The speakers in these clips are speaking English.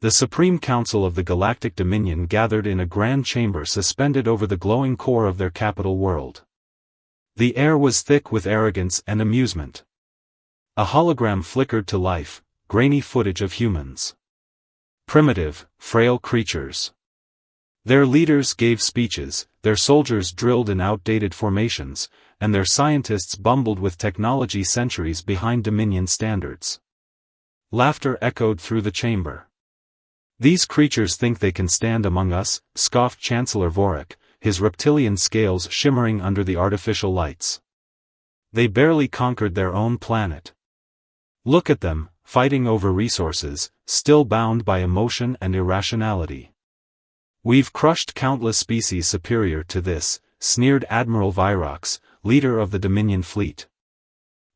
The Supreme Council of the Galactic Dominion gathered in a grand chamber suspended over the glowing core of their capital world. The air was thick with arrogance and amusement. A hologram flickered to life, grainy footage of humans. Primitive, frail creatures. Their leaders gave speeches, their soldiers drilled in outdated formations, and their scientists bumbled with technology centuries behind Dominion standards. Laughter echoed through the chamber. "These creatures think they can stand among us," scoffed Chancellor Vorik, his reptilian scales shimmering under the artificial lights. "They barely conquered their own planet. Look at them, fighting over resources, still bound by emotion and irrationality. We've crushed countless species superior to this," sneered Admiral Virox, leader of the Dominion fleet.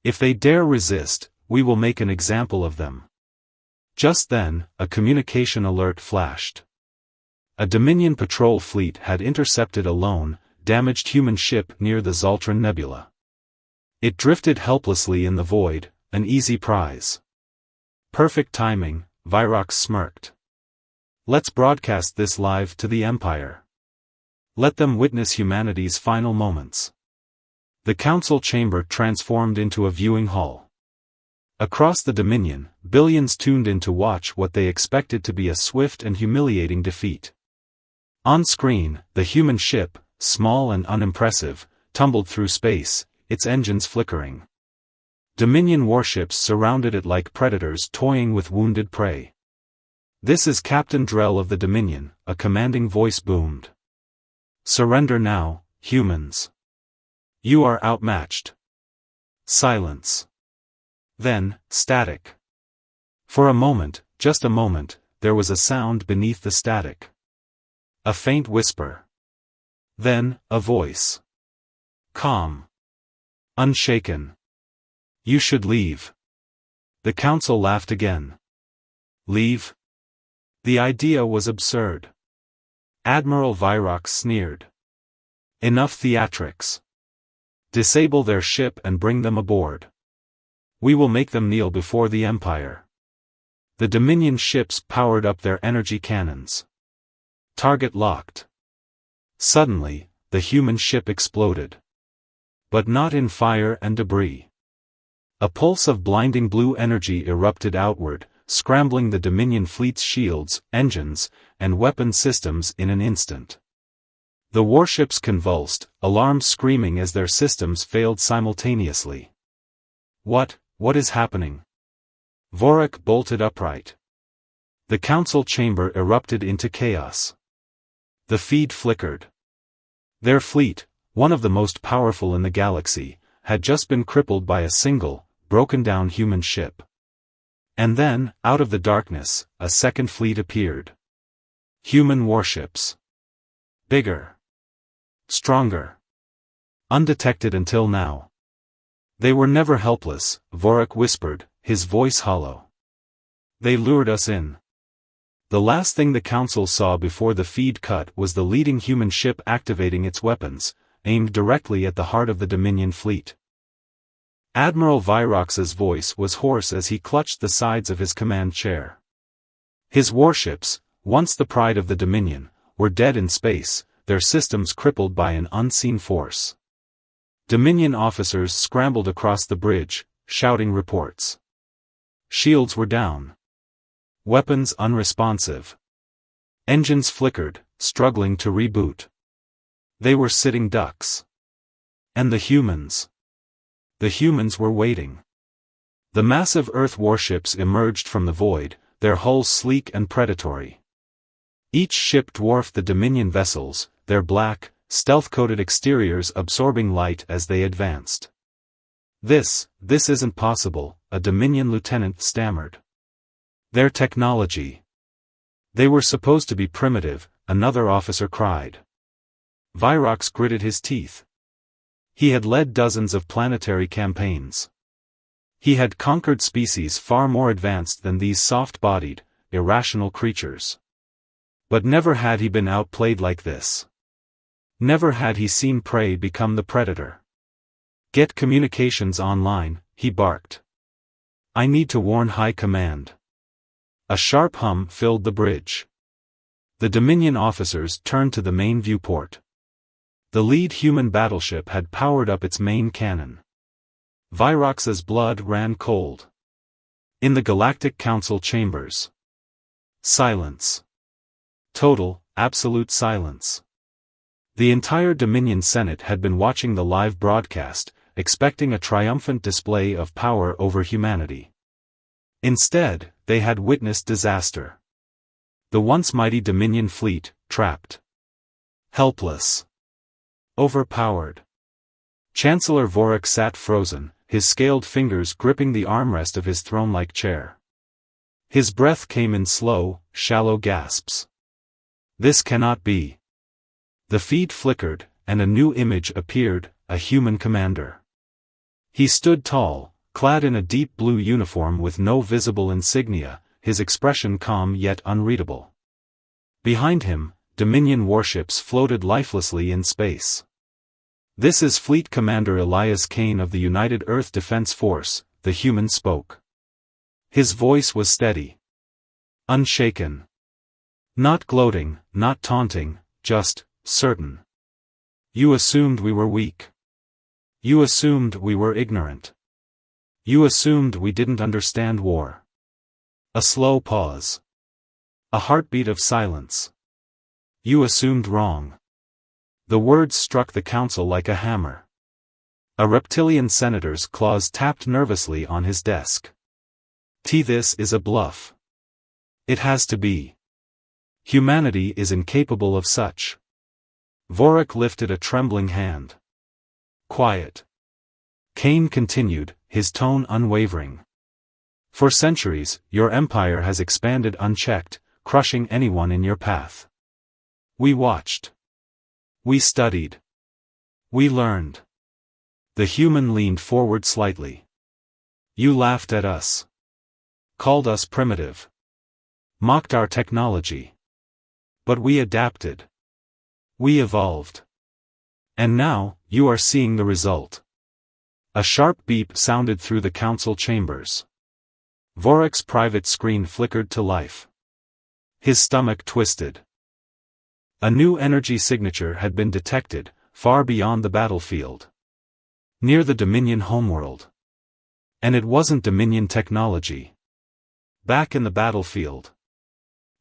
"If they dare resist, we will make an example of them." Just then, a communication alert flashed. A Dominion patrol fleet had intercepted a lone, damaged human ship near the Zoltran Nebula. It drifted helplessly in the void, an easy prize. "Perfect timing," Virox smirked. "Let's broadcast this live to the Empire. Let them witness humanity's final moments." The council chamber transformed into a viewing hall. Across the Dominion, billions tuned in to watch what they expected to be a swift and humiliating defeat. On screen, the human ship, small and unimpressive, tumbled through space, its engines flickering. Dominion warships surrounded it like predators toying with wounded prey. "This is Captain Drell of the Dominion," a commanding voice boomed. "Surrender now, humans. You are outmatched." Silence. Then, static. For a moment, just a moment, there was a sound beneath the static. A faint whisper. Then, a voice. Calm. Unshaken. "You should leave." The council laughed again. Leave? The idea was absurd. Admiral Virox sneered. "Enough theatrics. Disable their ship and bring them aboard. We will make them kneel before the Empire." The Dominion ships powered up their energy cannons. Target locked. Suddenly, the human ship exploded. But not in fire and debris. A pulse of blinding blue energy erupted outward, scrambling the Dominion fleet's shields, engines, and weapon systems in an instant. The warships convulsed, alarms screaming as their systems failed simultaneously. What is happening?" Vorik bolted upright. The council chamber erupted into chaos. The feed flickered. Their fleet, one of the most powerful in the galaxy, had just been crippled by a single, broken-down human ship. And then, out of the darkness, a second fleet appeared. Human warships. Bigger. Stronger. Undetected until now. "They were never helpless," Vorik whispered, his voice hollow. "They lured us in." The last thing the council saw before the feed cut was the leading human ship activating its weapons, aimed directly at the heart of the Dominion fleet. Admiral Virox's voice was hoarse as he clutched the sides of his command chair. His warships, once the pride of the Dominion, were dead in space, their systems crippled by an unseen force. Dominion officers scrambled across the bridge, shouting reports. Shields were down. Weapons unresponsive. Engines flickered, struggling to reboot. They were sitting ducks. And the humans? The humans were waiting. The massive Earth warships emerged from the void, their hulls sleek and predatory. Each ship dwarfed the Dominion vessels, their black, stealth-coated exteriors absorbing light as they advanced. This isn't possible," a Dominion lieutenant stammered. "Their technology. They were supposed to be primitive," another officer cried. Virox gritted his teeth. He had led dozens of planetary campaigns. He had conquered species far more advanced than these soft-bodied, irrational creatures. But never had he been outplayed like this. Never had he seen prey become the predator. "Get communications online," he barked. "I need to warn High Command." A sharp hum filled the bridge. The Dominion officers turned to the main viewport. The lead human battleship had powered up its main cannon. Virox's blood ran cold. In the Galactic Council chambers. Silence. Total, absolute silence. The entire Dominion Senate had been watching the live broadcast, expecting a triumphant display of power over humanity. Instead, they had witnessed disaster. The once mighty Dominion fleet, trapped. Helpless. Overpowered. Chancellor Vorik sat frozen, his scaled fingers gripping the armrest of his throne-like chair. His breath came in slow, shallow gasps. This cannot be. The feed flickered, and a new image appeared, a human commander. He stood tall, clad in a deep blue uniform with no visible insignia, his expression calm yet unreadable. Behind him, Dominion warships floated lifelessly in space. "This is Fleet Commander Elias Kane of the United Earth Defense Force," the human spoke. His voice was steady. Unshaken. Not gloating, not taunting, just certain. "You assumed we were weak. You assumed we were ignorant. You assumed we didn't understand war." A slow pause. A heartbeat of silence. "You assumed wrong." The words struck the council like a hammer. A reptilian senator's claws tapped nervously on his desk. This is a bluff. It has to be. Humanity is incapable of such. Vorik lifted a trembling hand. "Quiet." Kane continued, his tone unwavering. "For centuries, your empire has expanded unchecked, crushing anyone in your path. We watched. We studied. We learned." The human leaned forward slightly. "You laughed at us. Called us primitive. Mocked our technology. But we adapted. We evolved. And now, you are seeing the result." A sharp beep sounded through the council chambers. Vorik's private screen flickered to life. His stomach twisted. A new energy signature had been detected, far beyond the battlefield. Near the Dominion homeworld. And it wasn't Dominion technology. Back in the battlefield.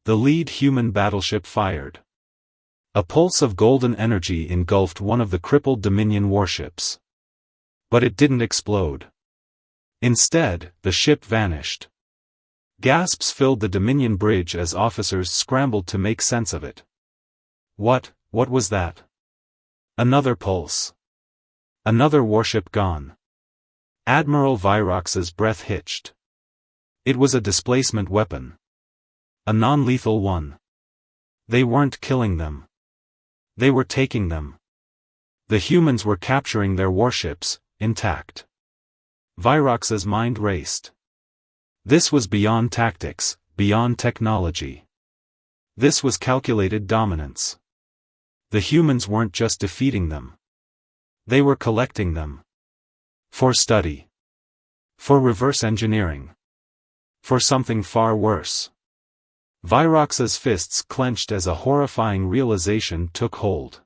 The lead human battleship fired. A pulse of golden energy engulfed one of the crippled Dominion warships. But it didn't explode. Instead, the ship vanished. Gasps filled the Dominion bridge as officers scrambled to make sense of it. What was that? Another pulse. Another warship gone. Admiral Virox's breath hitched. It was a displacement weapon. A non-lethal one. They weren't killing them. They were taking them. The humans were capturing their warships, intact. Virox's mind raced. This was beyond tactics, beyond technology. This was calculated dominance. The humans weren't just defeating them. They were collecting them. For study. For reverse engineering. For something far worse. Virox's fists clenched as a horrifying realization took hold.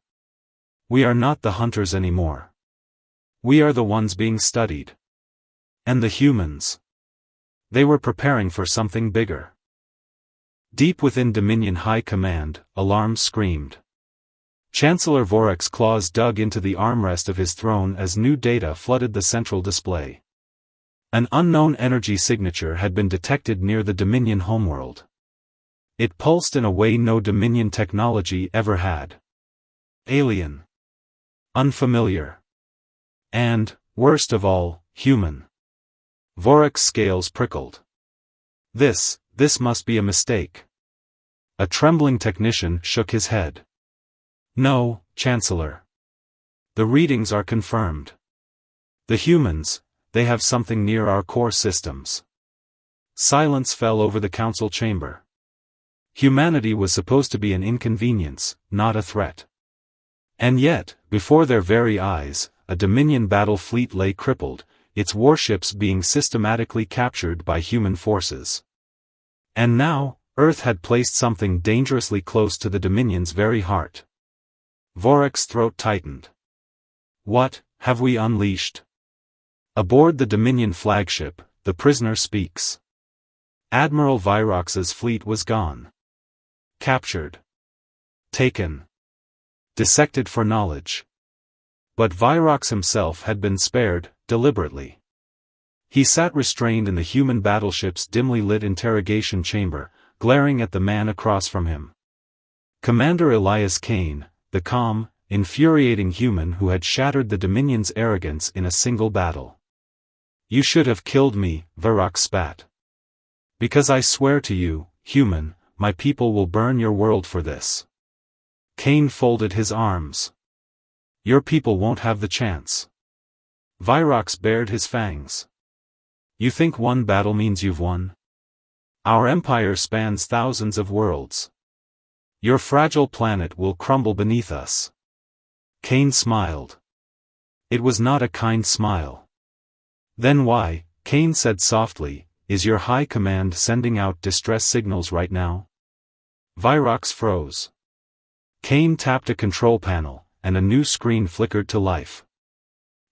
We are not the hunters anymore. We are the ones being studied. And the humans. They were preparing for something bigger. Deep within Dominion High Command, alarm screamed. Chancellor Vorik's claws dug into the armrest of his throne as new data flooded the central display. An unknown energy signature had been detected near the Dominion homeworld. It pulsed in a way no Dominion technology ever had. Alien. Unfamiliar. And, worst of all, human. Vorik's scales prickled. This must be a mistake. A trembling technician shook his head. "No, Chancellor. The readings are confirmed. The humans, they have something near our core systems." Silence fell over the council chamber. Humanity was supposed to be an inconvenience, not a threat. And yet, before their very eyes, a Dominion battle fleet lay crippled, its warships being systematically captured by human forces. And now, Earth had placed something dangerously close to the Dominion's very heart. Vorac's throat tightened. What have we unleashed? Aboard the Dominion flagship, the prisoner speaks. Admiral Virox's fleet was gone. Captured. Taken. Dissected for knowledge. But Virox himself had been spared, deliberately. He sat restrained in the human battleship's dimly lit interrogation chamber, glaring at the man across from him. Commander Elias Kane, the calm, infuriating human who had shattered the Dominion's arrogance in a single battle. You should have killed me, Virox spat. Because I swear to you, human, my people will burn your world for this. Kane folded his arms. Your people won't have the chance. Virox bared his fangs. You think one battle means you've won? Our empire spans thousands of worlds. Your fragile planet will crumble beneath us. Kane smiled. It was not a kind smile. Then why, Kane said softly, is your high command sending out distress signals right now? Virox froze. Kane tapped a control panel, and a new screen flickered to life.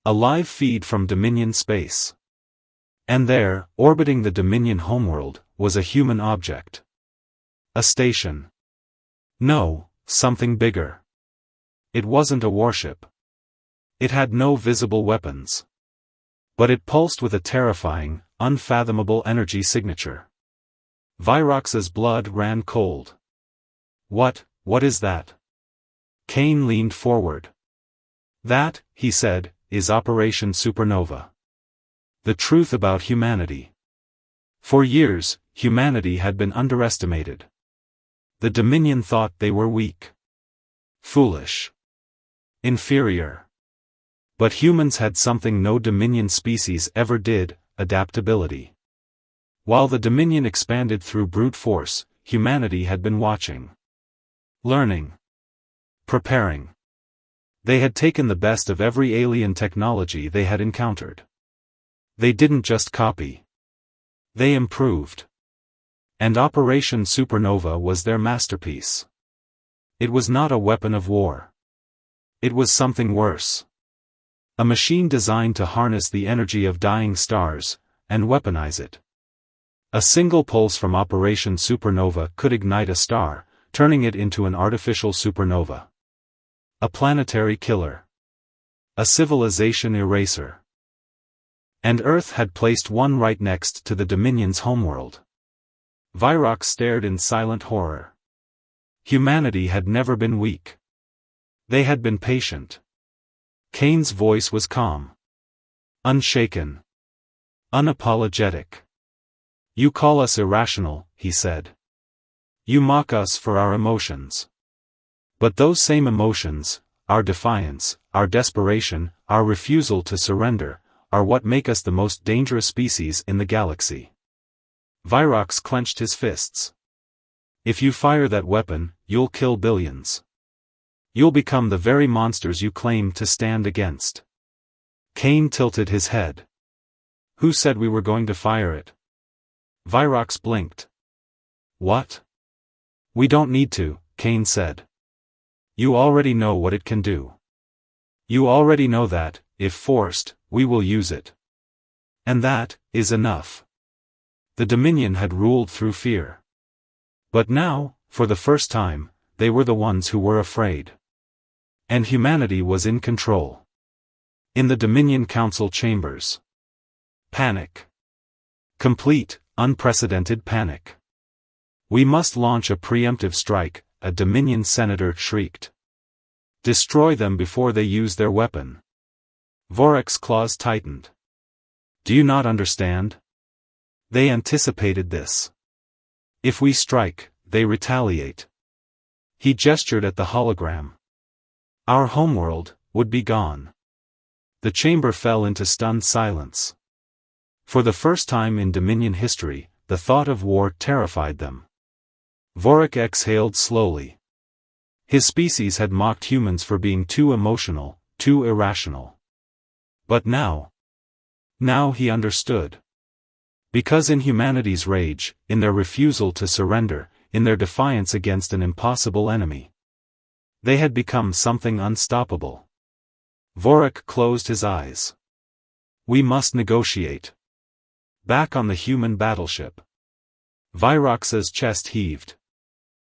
A live feed from Dominion space. And there, orbiting the Dominion homeworld, was a human object. A station. No, something bigger. It wasn't a warship. It had no visible weapons. But it pulsed with a terrifying, unfathomable energy signature. Virox's blood ran cold. What is that? Kane leaned forward. That, he said, is Operation Supernova. The truth about humanity. For years, humanity had been underestimated. The Dominion thought they were weak. Foolish. Inferior. But humans had something no Dominion species ever did, adaptability. While the Dominion expanded through brute force, humanity had been watching. Learning. Preparing. They had taken the best of every alien technology they had encountered. They didn't just copy. They improved. And Operation Supernova was their masterpiece. It was not a weapon of war. It was something worse. A machine designed to harness the energy of dying stars, and weaponize it. A single pulse from Operation Supernova could ignite a star, turning it into an artificial supernova. A planetary killer. A civilization eraser. And Earth had placed one right next to the Dominion's homeworld. Virox stared in silent horror. Humanity had never been weak. They had been patient. Kane's voice was calm. Unshaken. Unapologetic. You call us irrational, he said. You mock us for our emotions. But those same emotions, our defiance, our desperation, our refusal to surrender, are what make us the most dangerous species in the galaxy. Virox clenched his fists. If you fire that weapon, you'll kill billions. You'll become the very monsters you claim to stand against. Kane tilted his head. Who said we were going to fire it? Virox blinked. What? We don't need to, Kane said. You already know what it can do. You already know that, if forced, we will use it. And that is enough. The Dominion had ruled through fear. But now, for the first time, they were the ones who were afraid. And humanity was in control. In the Dominion Council chambers. Panic. Complete, unprecedented panic. We must launch a preemptive strike, a Dominion senator shrieked. Destroy them before they use their weapon. Vorac's claws tightened. Do you not understand? They anticipated this. If we strike, they retaliate. He gestured at the hologram. Our homeworld would be gone. The chamber fell into stunned silence. For the first time in Dominion history, the thought of war terrified them. Vorac exhaled slowly. His species had mocked humans for being too emotional, too irrational. But now he understood. Because in humanity's rage, in their refusal to surrender, in their defiance against an impossible enemy, they had become something unstoppable. Vorik closed his eyes. We must negotiate. Back on the human battleship. Virox's chest heaved.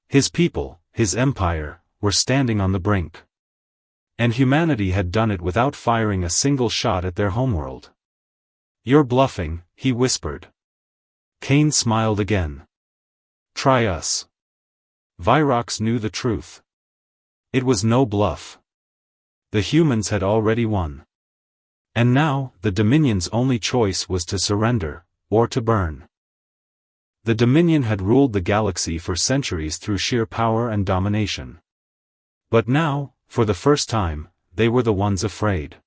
His people, his empire, were standing on the brink. And humanity had done it without firing a single shot at their homeworld. You're bluffing, he whispered. Cain smiled again. Try us. Virox knew the truth. It was no bluff. The humans had already won. And now, the Dominion's only choice was to surrender, or to burn. The Dominion had ruled the galaxy for centuries through sheer power and domination. But now, for the first time, they were the ones afraid.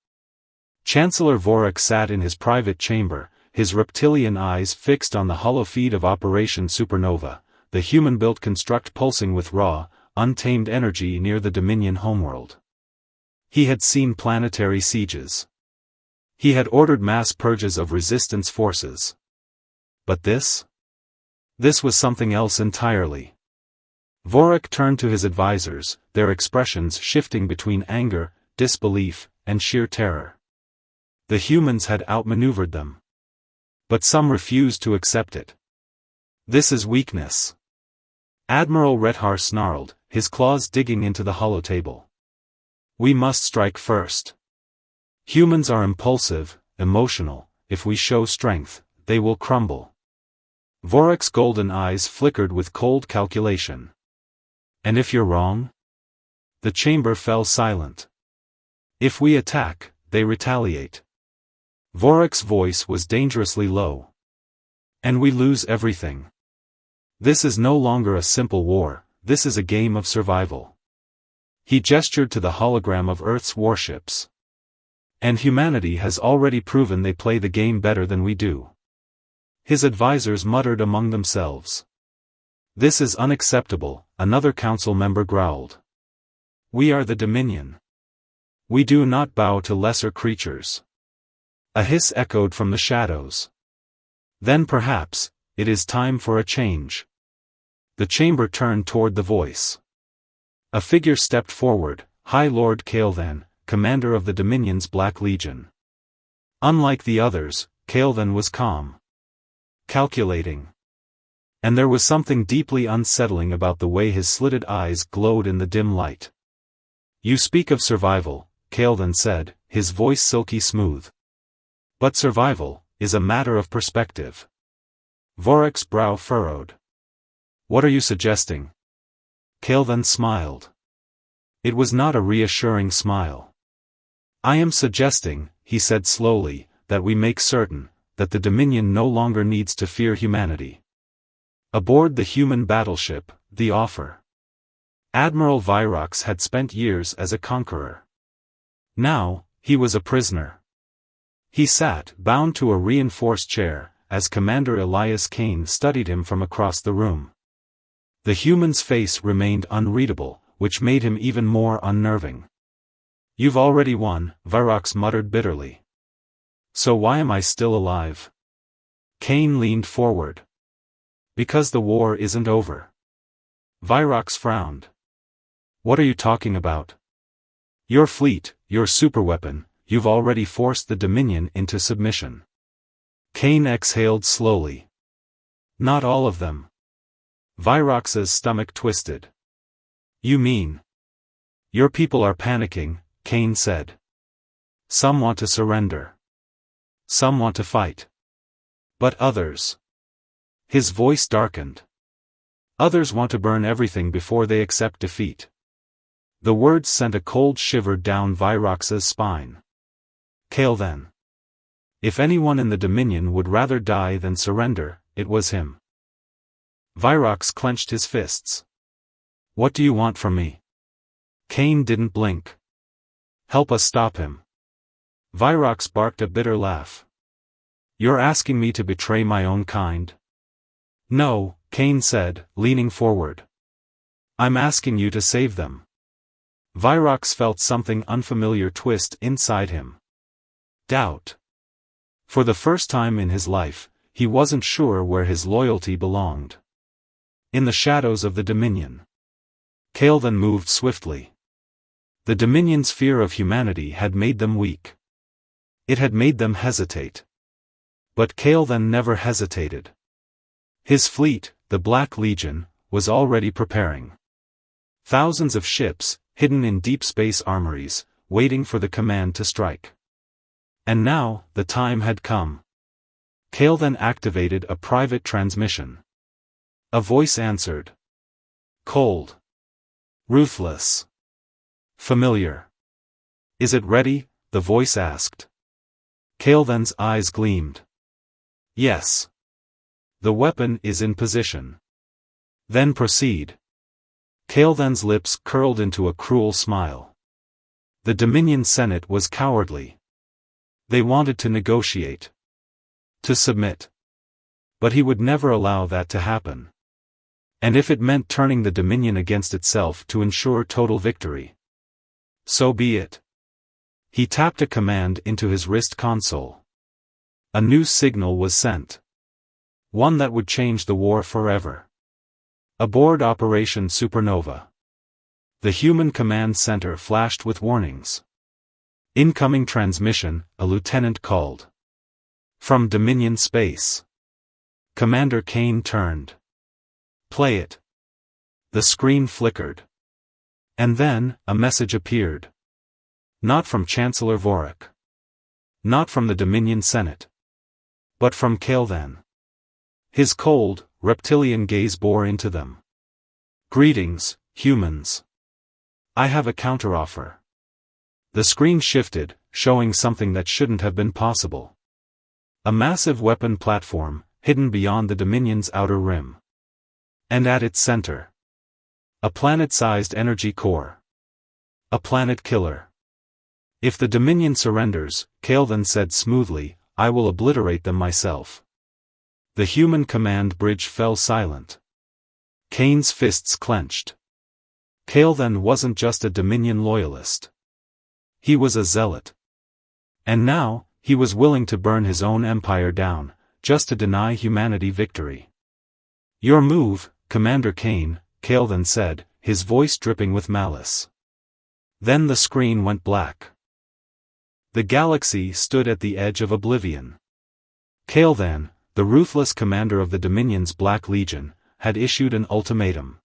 Chancellor Vorik sat in his private chamber, his reptilian eyes fixed on the holofeed of Operation Supernova, the human-built construct pulsing with raw, untamed energy near the Dominion homeworld. He had seen planetary sieges. He had ordered mass purges of resistance forces. But this? This was something else entirely. Vorik turned to his advisors, their expressions shifting between anger, disbelief, and sheer terror. The humans had outmaneuvered them. But some refused to accept it. This is weakness. Admiral Rethar snarled, his claws digging into the holotable. We must strike first. Humans are impulsive, emotional. If we show strength, they will crumble. Vorik's golden eyes flickered with cold calculation. And if you're wrong? The chamber fell silent. If we attack, they retaliate. Vorik's voice was dangerously low. And we lose everything. This is no longer a simple war, this is a game of survival. He gestured to the hologram of Earth's warships. And humanity has already proven they play the game better than we do. His advisors muttered among themselves. This is unacceptable, another council member growled. We are the Dominion. We do not bow to lesser creatures. A hiss echoed from the shadows. Then perhaps, it is time for a change. The chamber turned toward the voice. A figure stepped forward, High Lord Kael'than, commander of the Dominion's Black Legion. Unlike the others, Kael'than was calm. Calculating. And there was something deeply unsettling about the way his slitted eyes glowed in the dim light. You speak of survival, Kael'than said, his voice silky smooth. But survival is a matter of perspective. Vorik's brow furrowed. What are you suggesting? Kael'than smiled. It was not a reassuring smile. I am suggesting, he said slowly, that we make certain that the Dominion no longer needs to fear humanity. Aboard the human battleship, the offer. Admiral Virox had spent years as a conqueror. Now, he was a prisoner. He sat, bound to a reinforced chair, as Commander Elias Kane studied him from across the room. The human's face remained unreadable, which made him even more unnerving. You've already won, Virox muttered bitterly. So why am I still alive? Kane leaned forward. Because the war isn't over. Virox frowned. What are you talking about? Your fleet, your superweapon, you've already forced the Dominion into submission. Kane exhaled slowly. Not all of them. Virox's stomach twisted. You mean? Your people are panicking, Kane said. Some want to surrender. Some want to fight. But others. His voice darkened. Others want to burn everything before they accept defeat. The words sent a cold shiver down Virox's spine. Kael'than. If anyone in the Dominion would rather die than surrender, it was him. Virox clenched his fists. What do you want from me? Kane didn't blink. Help us stop him. Virox barked a bitter laugh. You're asking me to betray my own kind? No, Kane said, leaning forward. I'm asking you to save them. Virox felt something unfamiliar twist inside him. Doubt. For the first time in his life, he wasn't sure where his loyalty belonged. In the shadows of the Dominion. Kale then moved swiftly. The Dominion's fear of humanity had made them weak. It had made them hesitate. But Kale then never hesitated. His fleet, the Black Legion, was already preparing. Thousands of ships, hidden in deep space armories, waiting for the command to strike. And now, the time had come. Kale then activated a private transmission. A voice answered. Cold. Ruthless. Familiar. Is it ready? The voice asked. Kale then's eyes gleamed. Yes. The weapon is in position. Then proceed. Kale then's lips curled into a cruel smile. The Dominion Senate was cowardly. They wanted to negotiate. To submit. But he would never allow that to happen. And if it meant turning the Dominion against itself to ensure total victory. So be it. He tapped a command into his wrist console. A new signal was sent. One that would change the war forever. Aboard Operation Supernova. The human command center flashed with warnings. Incoming transmission, a lieutenant called. From Dominion space. Commander Kane turned. Play it. The screen flickered. And then, a message appeared. Not from Chancellor Vorak. Not from the Dominion Senate. But from Kale then. His cold, reptilian gaze bore into them. Greetings, humans. I have a counteroffer. The screen shifted, showing something that shouldn't have been possible. A massive weapon platform, hidden beyond the Dominion's outer rim. And at its center. A planet-sized energy core. A planet killer. If the Dominion surrenders, Kale then said smoothly, I will obliterate them myself. The human command bridge fell silent. Kane's fists clenched. Kale then wasn't just a Dominion loyalist. He was a zealot. And now, he was willing to burn his own empire down, just to deny humanity victory. Your move, Commander Kane, Kale then said, his voice dripping with malice. Then the screen went black. The galaxy stood at the edge of oblivion. Kale then, the ruthless commander of the Dominion's Black Legion, had issued an ultimatum.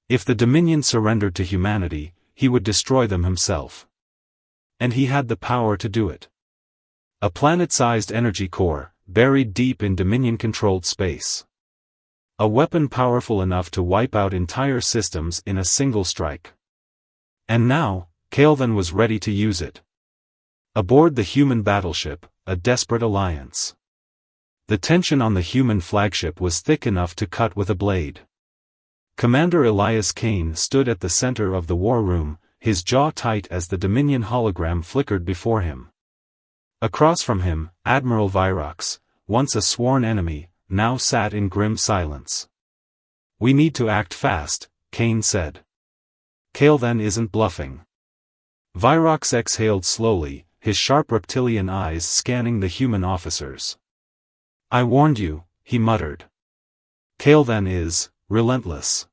If the Dominion surrendered to humanity, he would destroy them himself. And he had the power to do it. A planet-sized energy core, buried deep in Dominion-controlled space. A weapon powerful enough to wipe out entire systems in a single strike. And now, Kale then was ready to use it. Aboard the human battleship, a desperate alliance. The tension on the human flagship was thick enough to cut with a blade. Commander Elias Kane stood at the center of the war room, his jaw tight as the Dominion hologram flickered before him. Across from him, Admiral Virox, once a sworn enemy, now sat in grim silence. We need to act fast, Kane said. Kale then isn't bluffing. Virox exhaled slowly, his sharp reptilian eyes scanning the human officers. I warned you, he muttered. Kale then is relentless.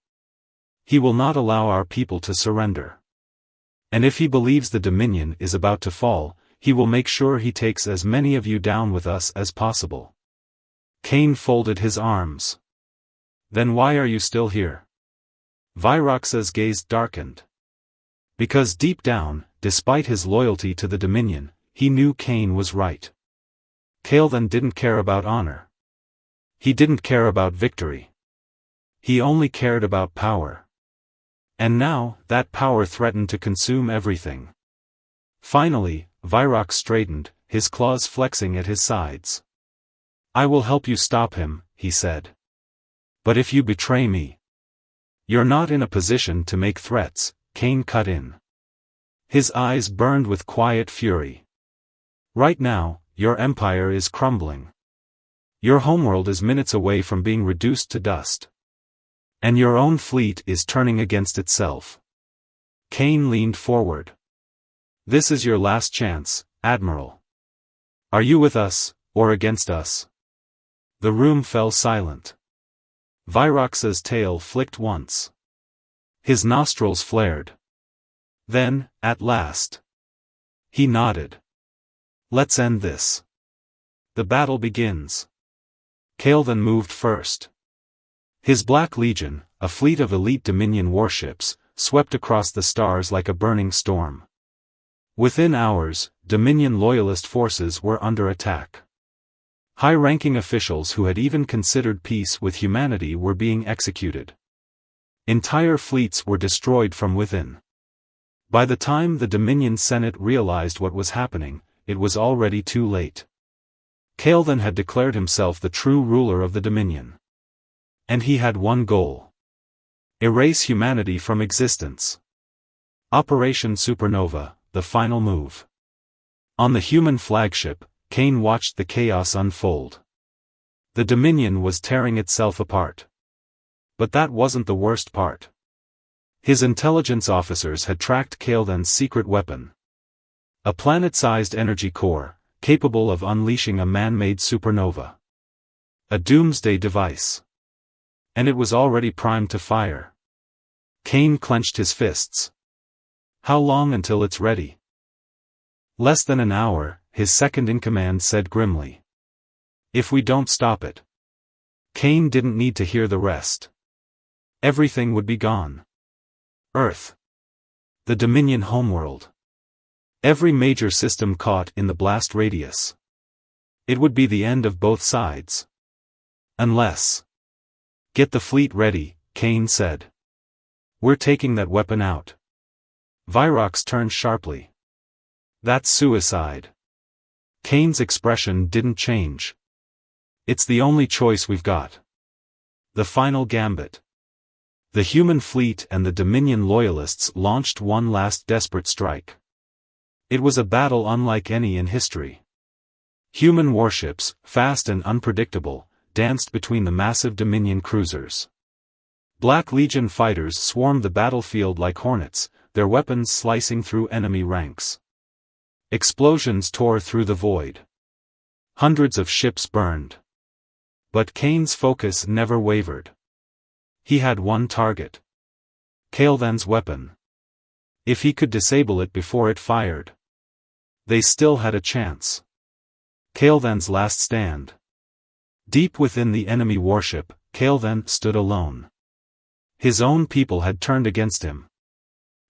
He will not allow our people to surrender. And if he believes the Dominion is about to fall, he will make sure he takes as many of you down with us as possible. Kane folded his arms. Then why are you still here? Virox's gaze darkened. Because deep down, despite his loyalty to the Dominion, he knew Kane was right. Kale then didn't care about honor. He didn't care about victory. He only cared about power. And now, that power threatened to consume everything. Finally, Virox straightened, his claws flexing at his sides. I will help you stop him, he said. But if you betray me, you're not in a position to make threats, Kane cut in. His eyes burned with quiet fury. Right now, your empire is crumbling. Your homeworld is minutes away from being reduced to dust. And your own fleet is turning against itself. Kane leaned forward. This is your last chance, Admiral. Are you with us, or against us? The room fell silent. Virox's tail flicked once. His nostrils flared. Then, at last, he nodded. Let's end this. The battle begins. Kael'thas moved first. His Black Legion, a fleet of elite Dominion warships, swept across the stars like a burning storm. Within hours, Dominion loyalist forces were under attack. High-ranking officials who had even considered peace with humanity were being executed. Entire fleets were destroyed from within. By the time the Dominion Senate realized what was happening, it was already too late. Kael'thas had declared himself the true ruler of the Dominion. And he had one goal: erase humanity from existence. Operation Supernova, the final move. On the human flagship, Kane watched the chaos unfold. The Dominion was tearing itself apart. But that wasn't the worst part. His intelligence officers had tracked Kael'thas's secret weapon. A planet-sized energy core, capable of unleashing a man-made supernova. A doomsday device. And it was already primed to fire. Kane clenched his fists. How long until it's ready? Less than an hour, his second-in-command said grimly. If we don't stop it. Kane didn't need to hear the rest. Everything would be gone. Earth. The Dominion homeworld. Every major system caught in the blast radius. It would be the end of both sides. Unless. Get the fleet ready, Kane said. We're taking that weapon out. Virox turned sharply. That's suicide. Kane's expression didn't change. It's the only choice we've got. The final gambit. The human fleet and the Dominion loyalists launched one last desperate strike. It was a battle unlike any in history. Human warships, fast and unpredictable, danced between the massive Dominion cruisers. Black Legion fighters swarmed the battlefield like hornets, their weapons slicing through enemy ranks. Explosions tore through the void. Hundreds of ships burned. But Kane's focus never wavered. He had one target. Kael'thas's weapon. If he could disable it before it fired, they still had a chance. Kael'thas's last stand. Deep within the enemy warship, Kael'thas stood alone. His own people had turned against him.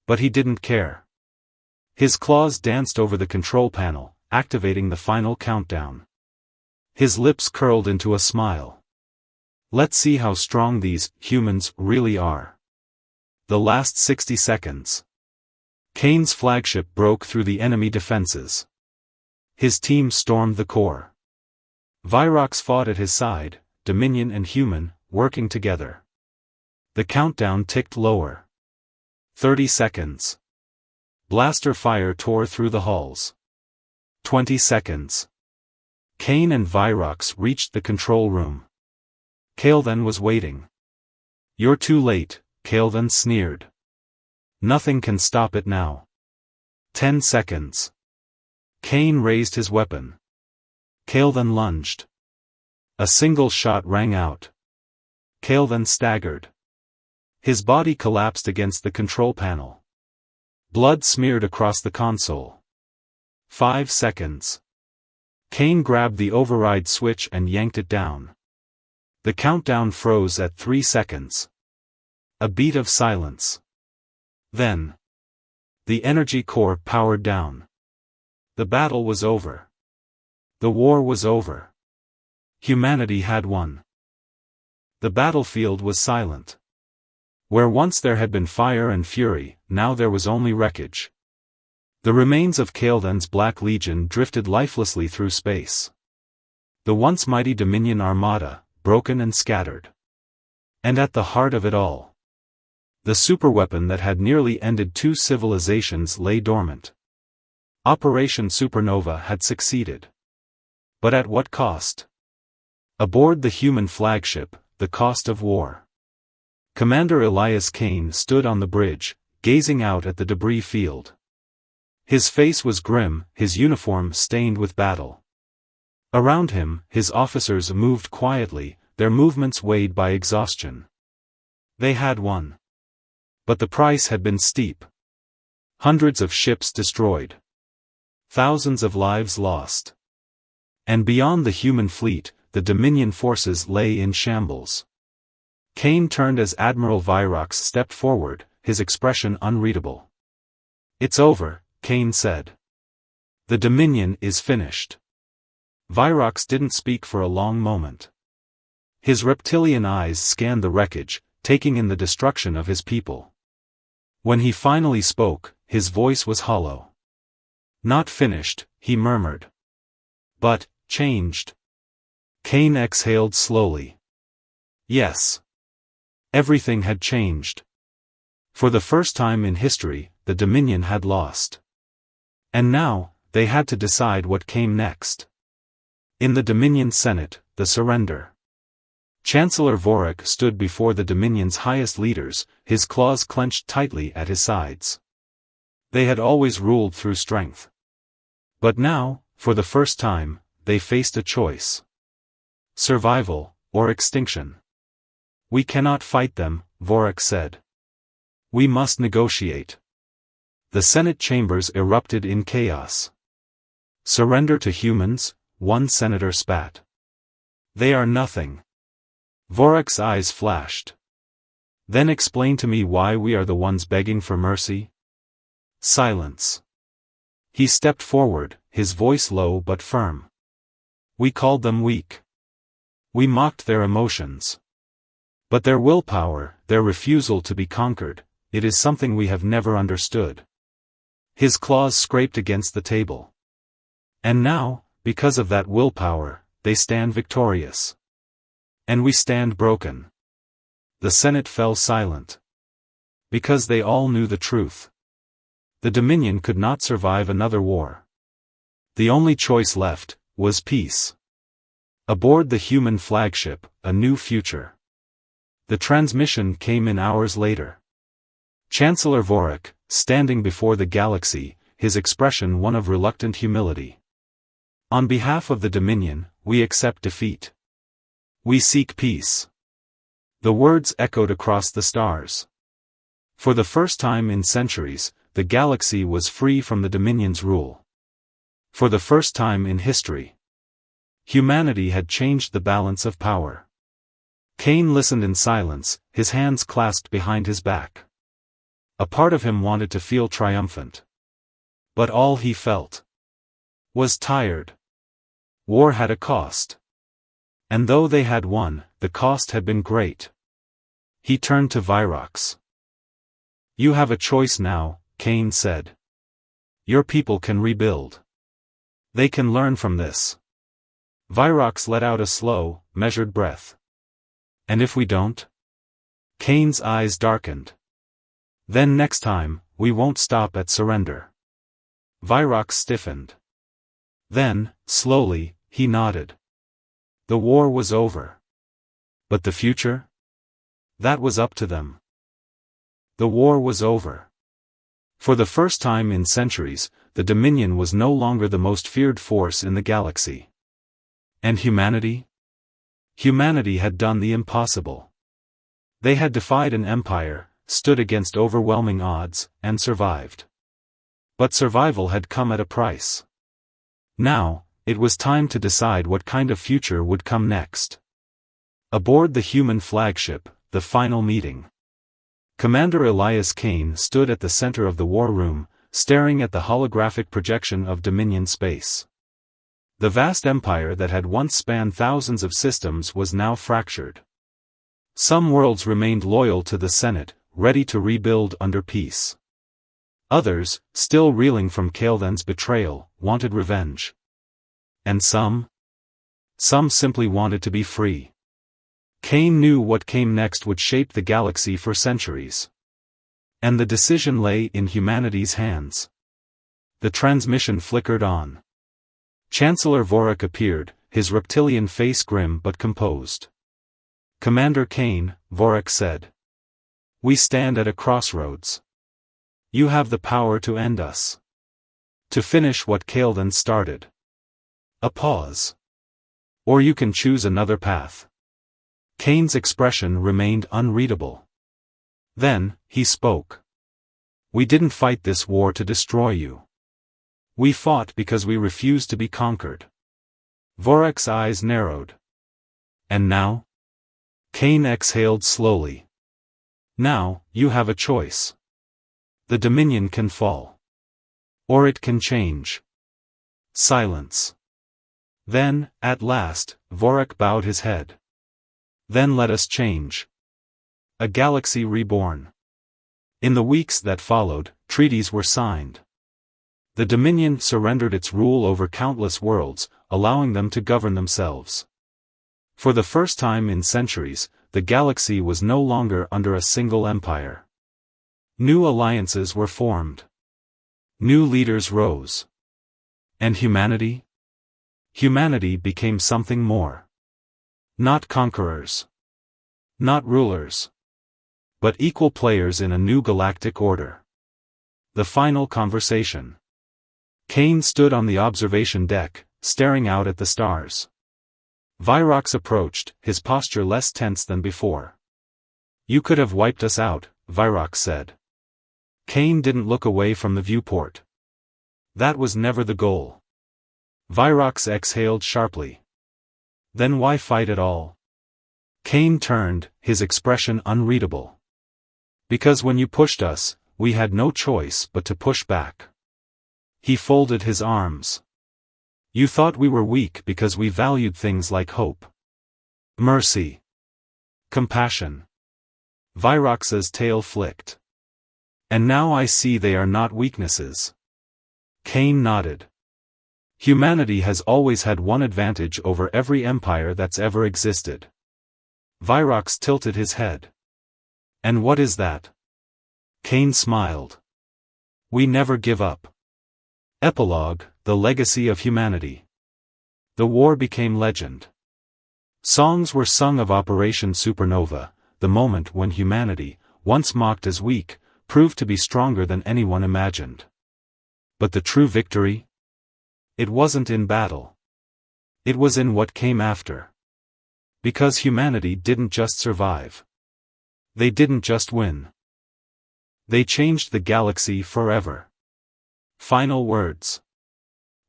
But he didn't care. His claws danced over the control panel, activating the final countdown. His lips curled into a smile. Let's see how strong these humans really are. The last 60 seconds. Kane's flagship broke through the enemy defenses. His team stormed the core. Virox fought at his side, Dominion and human, working together. The countdown ticked lower. 30 seconds. Blaster fire tore through the hulls. 20 seconds. Kane and Virox reached the control room. Kael'thas was waiting. You're too late, Kael'thas sneered. Nothing can stop it now. 10 seconds. Kane raised his weapon. Kael'thas lunged. A single shot rang out. Kael'thas staggered. His body collapsed against the control panel. Blood smeared across the console. 5 seconds. Kane grabbed the override switch and yanked it down. The countdown froze at 3 seconds. A beat of silence. Then. The energy core powered down. The battle was over. The war was over. Humanity had won. The battlefield was silent. Where once there had been fire and fury, now there was only wreckage. The remains of Kael'thas's Black Legion drifted lifelessly through space. The once mighty Dominion armada, broken and scattered. And at the heart of it all, the superweapon that had nearly ended 2 civilizations lay dormant. Operation Supernova had succeeded. But at what cost? Aboard the human flagship, the cost of war. Commander Elias Kane stood on the bridge, gazing out at the debris field. His face was grim, his uniform stained with battle. Around him, his officers moved quietly, their movements weighed by exhaustion. They had won. But the price had been steep. Hundreds of ships destroyed. Thousands of lives lost. And beyond the human fleet, the Dominion forces lay in shambles. Kane turned as Admiral Virox stepped forward, his expression unreadable. "It's over," Kane said. "The Dominion is finished." Virox didn't speak for a long moment. His reptilian eyes scanned the wreckage, taking in the destruction of his people. When he finally spoke, his voice was hollow. "Not finished," he murmured. "But, changed." Kane exhaled slowly. Yes. Everything had changed. For the first time in history, the Dominion had lost. And now, they had to decide what came next. In the Dominion Senate, the surrender. Chancellor Vorik stood before the Dominion's highest leaders, his claws clenched tightly at his sides. They had always ruled through strength. But now, for the first time, they faced a choice. Survival, or extinction. "We cannot fight them," Vorik said. "We must negotiate." The Senate chambers erupted in chaos. "Surrender to humans," one senator spat. "They are nothing." Vorik's eyes flashed. "Then explain to me why we are the ones begging for mercy." Silence. He stepped forward, his voice low but firm. "We called them weak. We mocked their emotions. But their willpower, their refusal to be conquered, it is something we have never understood." His claws scraped against the table. "And now, because of that willpower, they stand victorious. And we stand broken." The Senate fell silent. Because they all knew the truth. The Dominion could not survive another war. The only choice left was peace. Aboard the human flagship, a new future. The transmission came in hours later. Chancellor Vorik, standing before the galaxy, his expression one of reluctant humility. "On behalf of the Dominion, we accept defeat. We seek peace." The words echoed across the stars. For the first time in centuries, the galaxy was free from the Dominion's rule. For the first time in history, humanity had changed the balance of power. Kane listened in silence, his hands clasped behind his back. A part of him wanted to feel triumphant. But all he felt was tired. War had a cost. And though they had won, the cost had been great. He turned to Virox. "You have a choice now," Kane said. "Your people can rebuild. They can learn from this." Virox let out a slow, measured breath. "And if we don't?" Kane's eyes darkened. "Then next time, we won't stop at surrender." Virox stiffened. Then, slowly, he nodded. The war was over. But the future? That was up to them. The war was over. For the first time in centuries, the Dominion was no longer the most feared force in the galaxy. And humanity? Humanity had done the impossible. They had defied an empire, stood against overwhelming odds, and survived. But survival had come at a price. Now, it was time to decide what kind of future would come next. Aboard the human flagship, the final meeting. Commander Elias Kane stood at the center of the war room, staring at the holographic projection of Dominion space. The vast empire that had once spanned thousands of systems was now fractured. Some worlds remained loyal to the Senate, ready to rebuild under peace. Others, still reeling from Kael'than's betrayal, wanted revenge. And some simply wanted to be free. Kane knew what came next would shape the galaxy for centuries. And the decision lay in humanity's hands. The transmission flickered on. Chancellor Vorik appeared, his reptilian face grim but composed. "Commander Kane," Vorik said. "We stand at a crossroads. You have the power to end us. To finish what Kael'than started." A pause. Or you can choose another path. Kane's expression remained unreadable. Then, he spoke. We didn't fight this war to destroy you. We fought because we refused to be conquered. Vorac's eyes narrowed. And now? Kane exhaled slowly. Now, you have a choice. The Dominion can fall. Or it can change. Silence. Then, at last, Vorac bowed his head. Then let us change. A galaxy reborn. In the weeks that followed, treaties were signed. The Dominion surrendered its rule over countless worlds, allowing them to govern themselves. For the first time in centuries, the galaxy was no longer under a single empire. New alliances were formed. New leaders rose. And humanity? Humanity became something more. Not conquerors. Not rulers. But equal players in a new galactic order. The final conversation. Kane stood on the observation deck, staring out at the stars. Virox approached, his posture less tense than before. You could have wiped us out, Virox said. Kane didn't look away from the viewport. That was never the goal. Virox exhaled sharply. Then why fight at all? Kane turned, his expression unreadable. Because when you pushed us, we had no choice but to push back. He folded his arms. You thought we were weak because we valued things like hope. Mercy. Compassion. Virox's tail flicked. And now I see they are not weaknesses. Kane nodded. Humanity has always had one advantage over every empire that's ever existed. Virox tilted his head. And what is that? Kane smiled. We never give up. Epilogue, the legacy of humanity. The war became legend. Songs were sung of Operation Supernova, the moment when humanity, once mocked as weak, proved to be stronger than anyone imagined. But the true victory? It wasn't in battle. It was in what came after. Because humanity didn't just survive. They didn't just win. They changed the galaxy forever. Final words.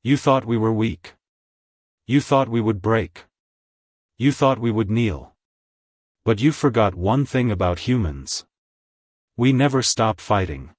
You thought we were weak. You thought we would break. You thought we would kneel. But you forgot one thing about humans. We never stop fighting.